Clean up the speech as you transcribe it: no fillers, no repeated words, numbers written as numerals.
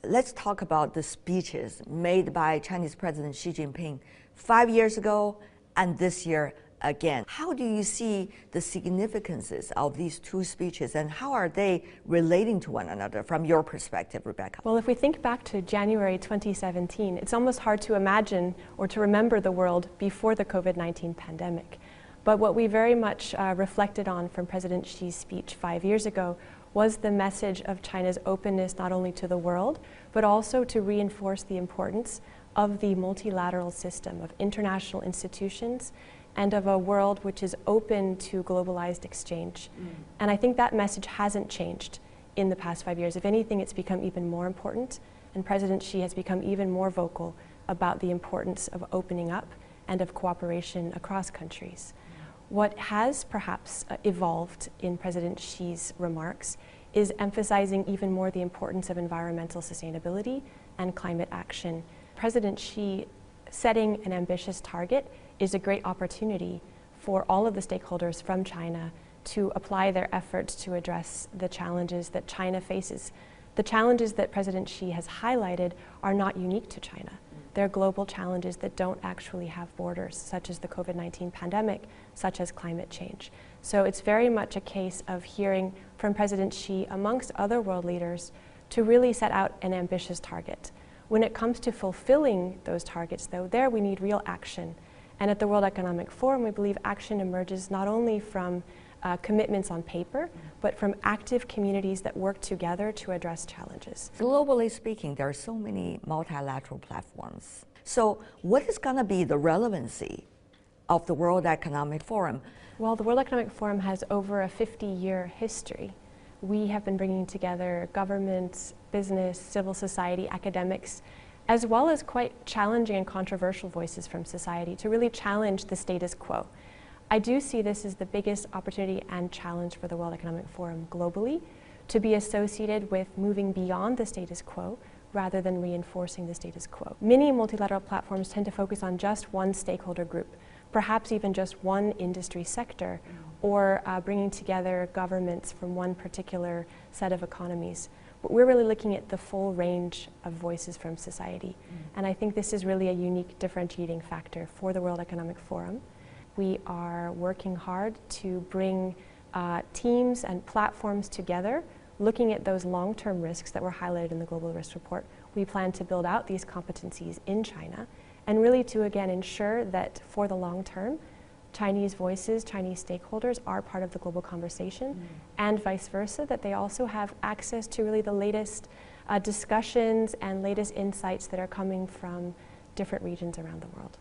let's talk about the speeches made by Chinese President Xi Jinping 5 years ago and this year again. How do you see the significances of these two speeches, and how are they relating to one another from your perspective, Rebecca? Well, if we think back to January 2017, it's almost hard to imagine or to remember the world before the COVID-19 pandemic. But what we very much reflected on from President Xi's speech 5 years ago was the message of China's openness not only to the world, but also to reinforce the importance of the multilateral system of international institutions and of a world which is open to globalized exchange. And I think that message hasn't changed in the past 5 years. If anything, it's become even more important, and President Xi has become even more vocal about the importance of opening up and of cooperation across countries. What has perhaps evolved in President Xi's remarks is emphasizing even more the importance of environmental sustainability and climate action. President Xi setting an ambitious target is a great opportunity for all of the stakeholders from China to apply their efforts to address the challenges that China faces. The challenges that President Xi has highlighted are not unique to China. They're global challenges that don't actually have borders, such as the COVID-19 pandemic, such as climate change. So it's very much a case of hearing from President Xi, amongst other world leaders, to really set out an ambitious target. When it comes to fulfilling those targets, though, there we need real action. And at the World Economic Forum, we believe action emerges not only from commitments on paper, but from active communities that work together to address challenges. Globally speaking, there are so many multilateral platforms. So what is going to be the relevancy of the World Economic Forum? Well, the World Economic Forum has over a 50-year history. We have been bringing together governments, business, civil society, academics, as well as quite challenging and controversial voices from society to really challenge the status quo. I do see this as the biggest opportunity and challenge for the World Economic Forum globally, to be associated with moving beyond the status quo rather than reinforcing the status quo. Many multilateral platforms tend to focus on just one stakeholder group, perhaps even just one industry sector, or bringing together governments from one particular set of economies. But we're really looking at the full range of voices from society. And I think this is really a unique differentiating factor for the World Economic Forum. We are working hard to bring teams and platforms together, looking at those long-term risks that were highlighted in the Global Risk Report. We plan to build out these competencies in China, and really to again ensure that for the long term, Chinese voices, Chinese stakeholders are part of the global conversation, and vice versa, that they also have access to really the latest discussions and latest insights that are coming from different regions around the world.